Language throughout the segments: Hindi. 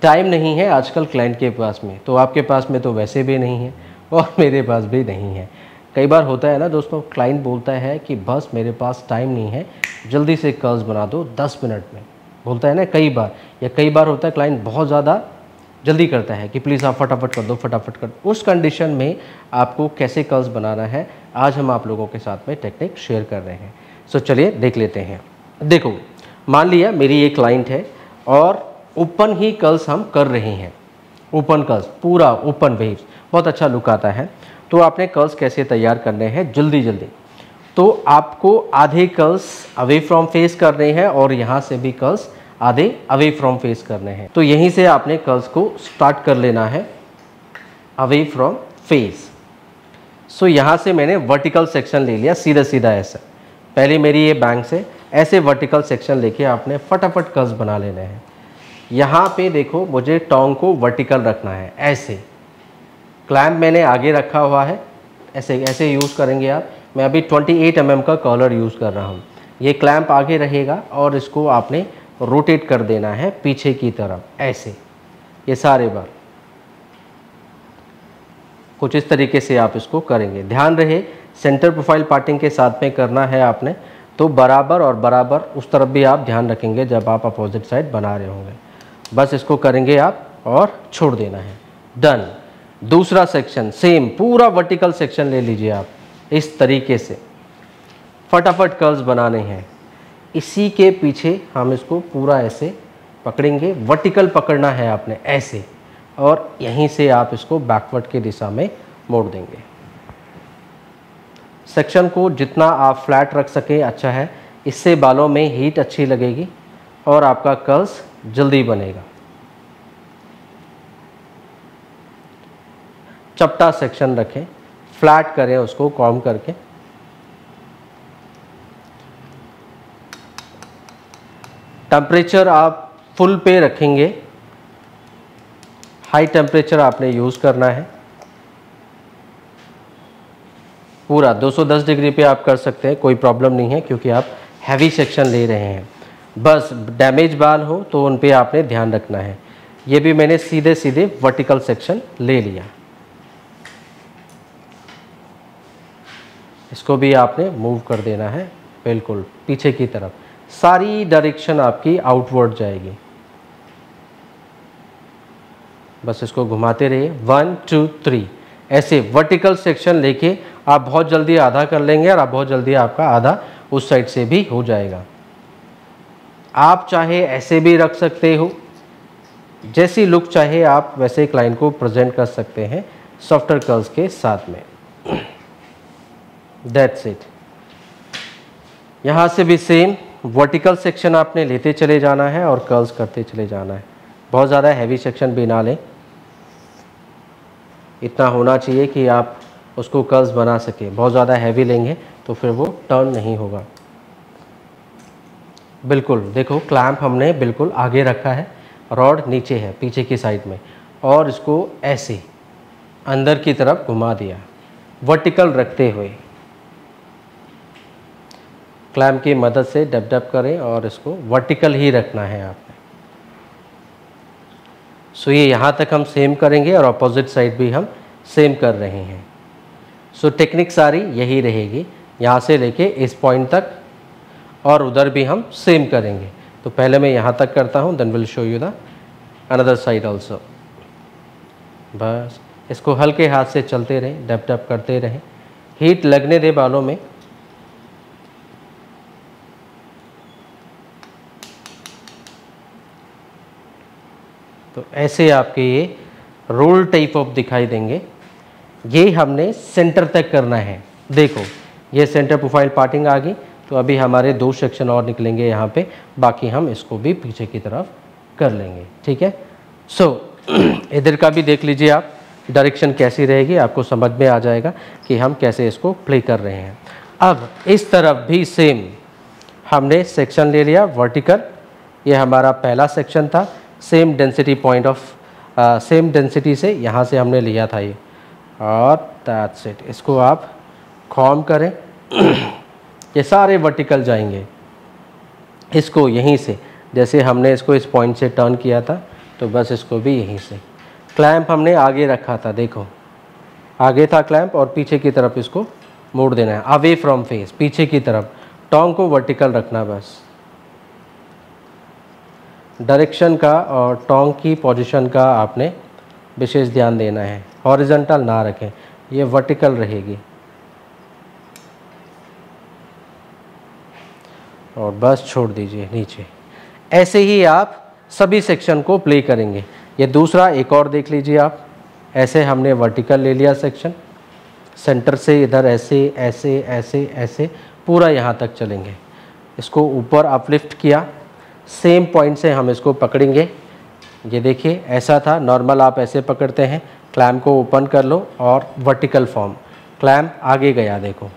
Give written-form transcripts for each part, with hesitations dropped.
टाइम नहीं है आजकल क्लाइंट के पास में, तो आपके पास में तो वैसे भी नहीं है और मेरे पास भी नहीं है। कई बार होता है ना दोस्तों, क्लाइंट बोलता है कि बस मेरे पास टाइम नहीं है, जल्दी से कर्ल्स बना दो 10 मिनट में, बोलता है ना कई बार। या कई बार होता है क्लाइंट बहुत ज़्यादा जल्दी करता है कि प्लीज़ आप फटाफट कर दो, फटाफट कर दो। उस कंडीशन में आपको कैसे कर्ल्स बनाना है, आज हम आप लोगों के साथ में टेक्निक शेयर कर रहे हैं। सो चलिए देख लेते हैं। देखो, मान लिया मेरी एक क्लाइंट है और ओपन ही कर्ल्स हम कर रहे हैं, ओपन कर्ल्स, पूरा ओपन वेव्स, बहुत अच्छा लुक आता है। तो आपने कर्ल्स कैसे तैयार करने हैं जल्दी जल्दी, तो आपको आधे कर्ल्स अवे फ्रॉम फेस करने हैं और यहाँ से भी कर्ल्स आधे अवे फ्रॉम फेस करने हैं। तो यहीं से आपने कर्ल्स को स्टार्ट कर लेना है अवे फ्रॉम फेस। सो यहाँ से मैंने वर्टिकल सेक्शन ले लिया सीधा सीधा ऐसा। पहले मेरी ये बैंक से ऐसे वर्टिकल सेक्शन लेके आपने फटाफट कर्ल्स बना लेने हैं। यहाँ पे देखो, मुझे टोंग को वर्टिकल रखना है ऐसे। क्लैंप मैंने आगे रखा हुआ है, ऐसे ऐसे यूज़ करेंगे आप। मैं अभी 28 mm का कॉलर यूज़ कर रहा हूँ। ये क्लैंप आगे रहेगा और इसको आपने रोटेट कर देना है पीछे की तरफ ऐसे, ये सारे बार कुछ इस तरीके से आप इसको करेंगे। ध्यान रहे सेंटर प्रोफाइल पार्टिंग के साथ में करना है आपने, तो बराबर और बराबर उस तरफ भी आप ध्यान रखेंगे जब आप अपोजिट साइड बना रहे होंगे। बस इसको करेंगे आप और छोड़ देना है, डन। दूसरा सेक्शन सेम पूरा वर्टिकल सेक्शन ले लीजिए आप, इस तरीके से फटाफट कर्ल्स बनाने हैं। इसी के पीछे हम इसको पूरा ऐसे पकड़ेंगे, वर्टिकल पकड़ना है आपने ऐसे, और यहीं से आप इसको बैकवर्ड की दिशा में मोड़ देंगे। सेक्शन को जितना आप फ्लैट रख सके अच्छा है, इससे बालों में हीट अच्छी लगेगी और आपका कर्ल्स जल्दी बनेगा। चपटा सेक्शन रखें, फ्लैट करें उसको कॉम्ब करके। टेम्परेचर आप फुल पे रखेंगे, हाई टेम्परेचर आपने यूज़ करना है। पूरा 210 डिग्री पे आप कर सकते हैं, कोई प्रॉब्लम नहीं है, क्योंकि आप हैवी सेक्शन ले रहे हैं। बस डैमेज बाल हो तो उन पे आपने ध्यान रखना है। ये भी मैंने सीधे सीधे वर्टिकल सेक्शन ले लिया, इसको भी आपने मूव कर देना है बिल्कुल पीछे की तरफ। सारी डायरेक्शन आपकी आउटवर्ड जाएगी। बस इसको घुमाते रहिए, 1 2 3 ऐसे वर्टिकल सेक्शन लेके आप बहुत जल्दी आधा कर लेंगे और आप बहुत जल्दी आपका आधा उस साइड से भी हो जाएगा। आप चाहे ऐसे भी रख सकते हो, जैसी लुक चाहे आप वैसे क्लाइंट को प्रेजेंट कर सकते हैं सॉफ्टर कर्ल्स के साथ में। That's it. यहाँ से भी सेम वर्टिकल सेक्शन आपने लेते चले जाना है और कर्ल्स करते चले जाना है। बहुत ज़्यादा हैवी सेक्शन भी ना लें, इतना होना चाहिए कि आप उसको कर्ल्स बना सकें। बहुत ज़्यादा हैवी लेंगे तो फिर वो टर्न नहीं होगा। बिल्कुल देखो, क्लैंप हमने बिल्कुल आगे रखा है, रॉड नीचे है पीछे की साइड में, और इसको ऐसे अंदर की तरफ घुमा दिया वर्टिकल रखते हुए। क्लैंप की मदद से डब डब करें और इसको वर्टिकल ही रखना है आपने। सो ये यहाँ तक हम सेम करेंगे और अपोजिट साइड भी हम सेम कर रहे हैं। सो टेक्निक सारी यही रहेगी, यहाँ से लेके इस पॉइंट तक, और उधर भी हम सेम करेंगे। तो पहले मैं यहाँ तक करता हूँ, then will show you the another side also. बस इसको हल्के हाथ से चलते रहें, डब डब करते रहें, हीट लगने दे बालों में। तो ऐसे आपके ये रोल टाइप ऑफ दिखाई देंगे। ये हमने सेंटर तक करना है। देखो ये सेंटर प्रोफाइल पार्टिंग आ गई, तो अभी हमारे 2 सेक्शन और निकलेंगे यहाँ पे, बाकी हम इसको भी पीछे की तरफ कर लेंगे। ठीक है। सो इधर का भी देख लीजिए आप, डायरेक्शन कैसी रहेगी आपको समझ में आ जाएगा कि हम कैसे इसको प्ले कर रहे हैं। अब इस तरफ भी सेम हमने सेक्शन ले लिया वर्टिकल, ये हमारा पहला सेक्शन था। Same density point of same density से यहाँ से हमने लिया था ये, और दैट्स इट। इसको आप कॉम करें, ये सारे वर्टिकल जाएंगे। इसको यहीं से जैसे हमने इसको इस पॉइंट से टर्न किया था, तो बस इसको भी यहीं से, क्लैंप हमने आगे रखा था, देखो आगे था क्लैंप और पीछे की तरफ इसको मोड़ देना है, अवे फ्रॉम फेस, पीछे की तरफ। टोंग को वर्टिकल रखना, बस डायरेक्शन का और टोंग की पोजीशन का आपने विशेष ध्यान देना है, हॉरिजॉन्टल ना रखें, ये वर्टिकल रहेगी। और बस छोड़ दीजिए नीचे। ऐसे ही आप सभी सेक्शन को प्ले करेंगे। ये दूसरा एक और देख लीजिए आप, ऐसे हमने वर्टिकल ले लिया सेक्शन, सेंटर से इधर ऐसे ऐसे ऐसे ऐसे पूरा यहाँ तक चलेंगे। इसको ऊपर अपलिफ्ट किया, सेम पॉइंट से हम इसको पकड़ेंगे। ये देखिए ऐसा था, नॉर्मल आप ऐसे पकड़ते हैं, क्लैंप को ओपन कर लो और वर्टिकल फॉर्म, क्लैंप आगे गया, देखो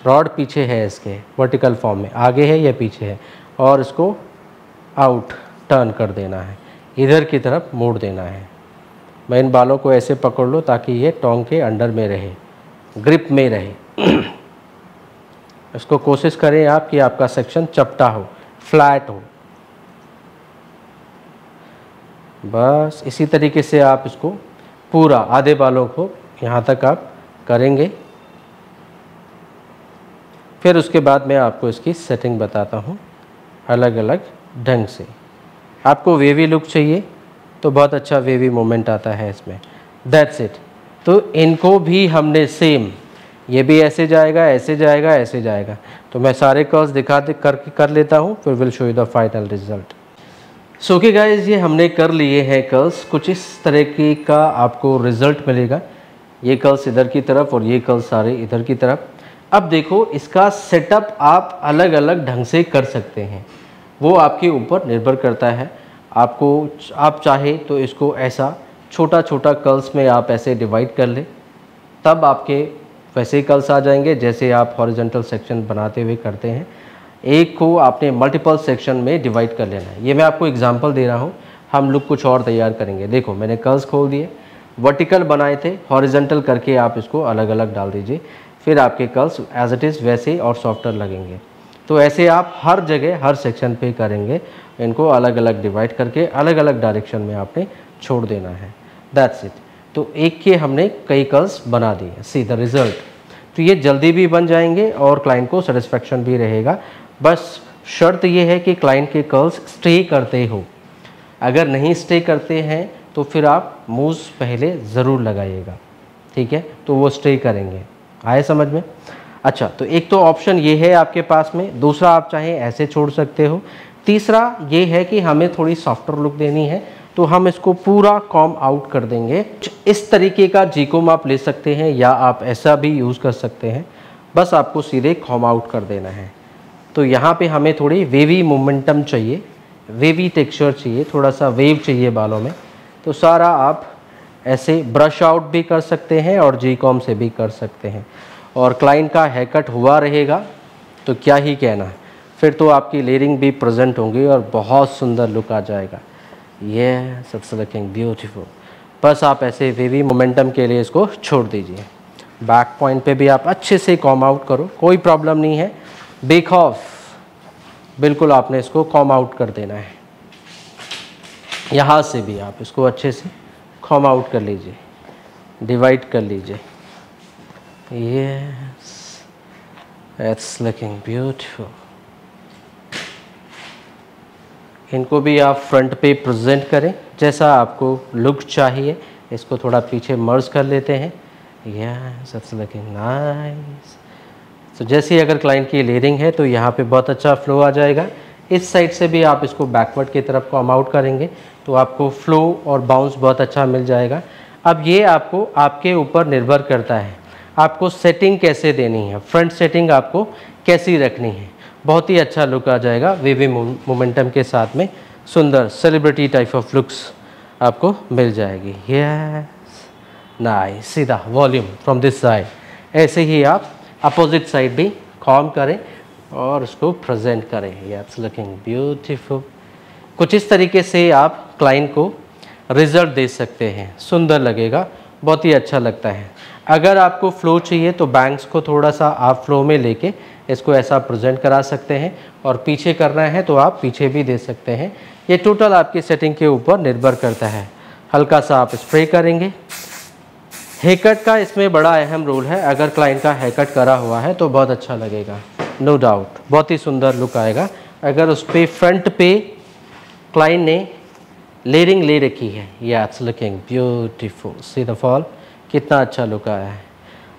रॉड पीछे है इसके, वर्टिकल फॉर्म में आगे है या पीछे है, और इसको आउट टर्न कर देना है, इधर की तरफ मोड़ देना है। मैं इन बालों को ऐसे पकड़ लो ताकि ये टोंग के अंडर में रहे, ग्रिप में रहे। इसको कोशिश करें आप कि आपका सेक्शन चपटा हो, फ्लैट हो। बस इसी तरीके से आप इसको पूरा आधे बालों को यहाँ तक आप करेंगे। फिर उसके बाद मैं आपको इसकी सेटिंग बताता हूँ अलग अलग ढंग से। आपको वेवी लुक चाहिए तो बहुत अच्छा वेवी मोमेंट आता है इसमें, दैट्स इट। तो इनको भी हमने सेम, ये भी ऐसे जाएगा ऐसे जाएगा ऐसे जाएगा। तो मैं सारे कर्व्स कर लेता हूँ, फिर will show you the final result. So okay guys, ये हमने कर लिए हैं कर्व्स, कुछ इस तरह की का आपको रिजल्ट मिलेगा। ये कर्व्स इधर की तरफ और ये कर्व्स सारे इधर की तरफ। अब देखो इसका सेटअप आप अलग अलग ढंग से कर सकते हैं, वो आपके ऊपर निर्भर करता है। आप चाहे तो इसको ऐसा छोटा छोटा कर्ल्स में आप ऐसे डिवाइड कर ले, तब आपके वैसे कर्ल्स आ जाएंगे जैसे आप हॉरिजॉन्टल सेक्शन बनाते हुए करते हैं। एक को आपने मल्टीपल सेक्शन में डिवाइड कर लेना है। ये मैं आपको एग्जांपल दे रहा हूँ, हम लोग कुछ और तैयार करेंगे। देखो मैंने कर्ल्स खोल दिए, वर्टिकल बनाए थे, हॉरिजॉन्टल करके आप इसको अलग अलग डाल दीजिए, फिर आपके कर्ल्स एज इट इज़ वैसे और सॉफ्टर लगेंगे। तो ऐसे आप हर जगह हर सेक्शन पे करेंगे, इनको अलग अलग डिवाइड करके अलग अलग डायरेक्शन में आपने छोड़ देना है, दैट्स इट। तो एक के हमने कई कर्ल्स बना दिए, सी द रिज़ल्ट। तो ये जल्दी भी बन जाएंगे और क्लाइंट को सेटिस्फेक्शन भी रहेगा। बस शर्त ये है कि क्लाइंट के कर्ल्स स्टे करते हो, अगर नहीं स्टे करते हैं तो फिर आप मूव्स पहले ज़रूर लगाइएगा, ठीक है, तो वो स्टे करेंगे। आए समझ में? अच्छा, तो एक तो ऑप्शन ये है आपके पास में, दूसरा आप चाहें ऐसे छोड़ सकते हो, तीसरा ये है कि हमें थोड़ी सॉफ्टर लुक देनी है तो हम इसको पूरा कॉम आउट कर देंगे। इस तरीके का जी-कॉम आप ले सकते हैं या आप ऐसा भी यूज़ कर सकते हैं, बस आपको सीधे कॉम आउट कर देना है। तो यहाँ पे हमें थोड़ी वेवी मोमेंटम चाहिए, वेवी टेक्सचर चाहिए, थोड़ा सा वेव चाहिए बालों में। तो सारा आप ऐसे ब्रश आउट भी कर सकते हैं और जी-कॉम से भी कर सकते हैं। और क्लाइंट का हेयर कट हुआ रहेगा तो क्या ही कहना, फिर तो आपकी लेयरिंग भी प्रेजेंट होंगी और बहुत सुंदर लुक आ जाएगा। ये सबसे लुकिंग ब्यूटीफुल। बस आप ऐसे वेवी मोमेंटम के लिए इसको छोड़ दीजिए। बैक पॉइंट पे भी आप अच्छे से कॉम आउट करो, कोई प्रॉब्लम नहीं है, बेखौफ बिल्कुल आपने इसको कॉम आउट कर देना है। यहाँ से भी आप इसको अच्छे से कॉम आउट कर लीजिए, डिवाइड कर लीजिए। Yes, it's looking beautiful. इनको भी आप फ्रंट पे प्रेजेंट करें जैसा आपको लुक चाहिए। इसको थोड़ा पीछे मर्ज कर लेते हैं। Yes, it's looking nice. तो जैसे ही अगर क्लाइंट की लेयरिंग है तो यहाँ पे बहुत अच्छा फ्लो आ जाएगा। इस साइड से भी आप इसको बैकवर्ड की तरफ कॉम आउट करेंगे तो आपको फ्लो और बाउंस बहुत अच्छा मिल जाएगा। अब ये आपको आपके ऊपर निर्भर करता है, आपको सेटिंग कैसे देनी है, फ्रंट सेटिंग आपको कैसी रखनी है। बहुत ही अच्छा लुक आ जाएगा वेवी मोमेंटम के साथ में, सुंदर सेलिब्रिटी टाइप ऑफ लुक्स आपको मिल जाएगी। Yes, nice. सीधा वॉल्यूम फ्रॉम दिस साइड, ऐसे ही आप अपोजिट साइड भी कॉम करें और उसको प्रेजेंट करें। It's looking beautiful. कुछ इस तरीके से आप क्लाइंट को रिजल्ट दे सकते हैं, सुंदर लगेगा, बहुत ही अच्छा लगता है। अगर आपको फ्लो चाहिए तो बैंग्स को थोड़ा सा आप फ्लो में लेके इसको ऐसा प्रेजेंट करा सकते हैं, और पीछे करना है तो आप पीछे भी दे सकते हैं। ये टोटल आपकी सेटिंग के ऊपर निर्भर करता है। हल्का सा आप स्प्रे करेंगे। हेयर कट का इसमें बड़ा अहम रोल है। अगर क्लाइंट का हेयर कट करा हुआ है तो बहुत अच्छा लगेगा, नो डाउट, बहुत ही सुंदर लुक आएगा। अगर उस पर फ्रंट पे क्लाइंट ने लेयरिंग ले रखी है, या it's looking beautiful, see the fall, कितना अच्छा लुक आया है।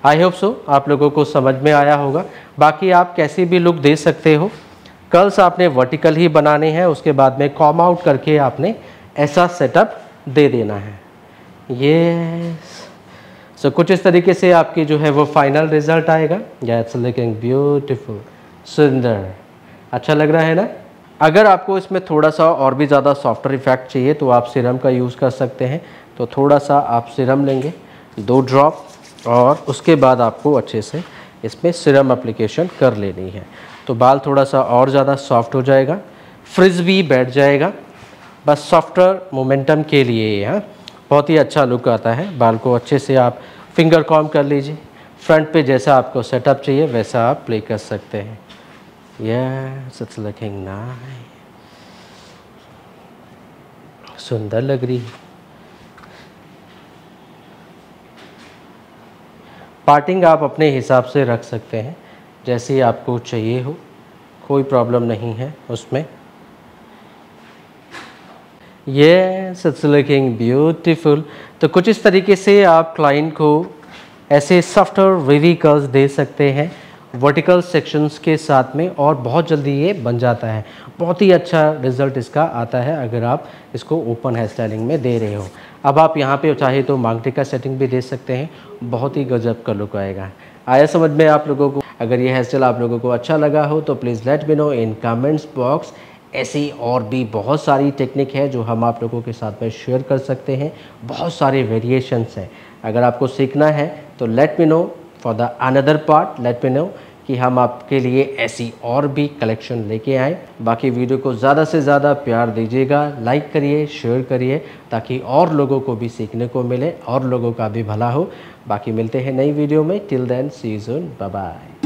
आई होप सो आप लोगों को समझ में आया होगा। बाकी आप कैसी भी लुक दे सकते हो। कर्ल्स आपने वर्टिकल ही बनाने हैं, उसके बाद में कॉम आउट करके आपने ऐसा सेटअप दे देना है। ये सो कुछ इस तरीके से आपकी जो है वो फाइनल रिजल्ट आएगा। या इट्स लुकिंग ब्यूटीफुल, सुंदर, अच्छा लग रहा है ना। अगर आपको इसमें थोड़ा सा और भी ज़्यादा सॉफ्टर इफेक्ट चाहिए तो आप सीरम का यूज़ कर सकते हैं। तो थोड़ा सा आप सीरम लेंगे, 2 ड्रॉप, और उसके बाद आपको अच्छे से इसमें सीरम एप्लीकेशन कर लेनी है। तो बाल थोड़ा सा और ज़्यादा सॉफ्ट हो जाएगा, फ्रिज भी बैठ जाएगा, बस सॉफ्टर मोमेंटम के लिए। हाँ, बहुत ही अच्छा लुक आता है। बाल को अच्छे से आप फिंगर कॉम कर लीजिए। फ्रंट पे जैसा आपको सेटअप चाहिए वैसा आप प्ले कर सकते हैं। यस, इट्स लुकिंग नाइस, सुंदर लग रही है। पार्टिंग आप अपने हिसाब से रख सकते हैं, जैसे आपको चाहिए हो, कोई प्रॉब्लम नहीं है उसमें। Yes, it's looking beautiful. तो कुछ इस तरीके से आप क्लाइंट को ऐसे सॉफ्ट और वेवी कर्ल्स दे सकते हैं वर्टिकल सेक्शंस के साथ में, और बहुत जल्दी ये बन जाता है। बहुत ही अच्छा रिज़ल्ट इसका आता है अगर आप इसको ओपन हेयर स्टाइलिंग में दे रहे हो। अब आप यहाँ पे चाहे तो मांगटी का सेटिंग भी दे सकते हैं, बहुत ही गजब का लुक आएगा। आया समझ में आप लोगों को? अगर ये हेयर स्टाइल आप लोगों को अच्छा लगा हो तो please let me know in comments box. ऐसी और भी बहुत सारी टेक्निक है जो हम आप लोगों के साथ में शेयर कर सकते हैं। बहुत सारे वेरिएशंस हैं। अगर आपको सीखना है तो let me know for the another part, let me know कि हम आपके लिए ऐसी और भी कलेक्शन लेके आएँ। बाकी वीडियो को ज़्यादा से ज़्यादा प्यार दीजिएगा, लाइक करिए, शेयर करिए, ताकि और लोगों को भी सीखने को मिले और लोगों का भी भला हो। बाकी मिलते हैं नई वीडियो में। Till then see you soon, bye bye.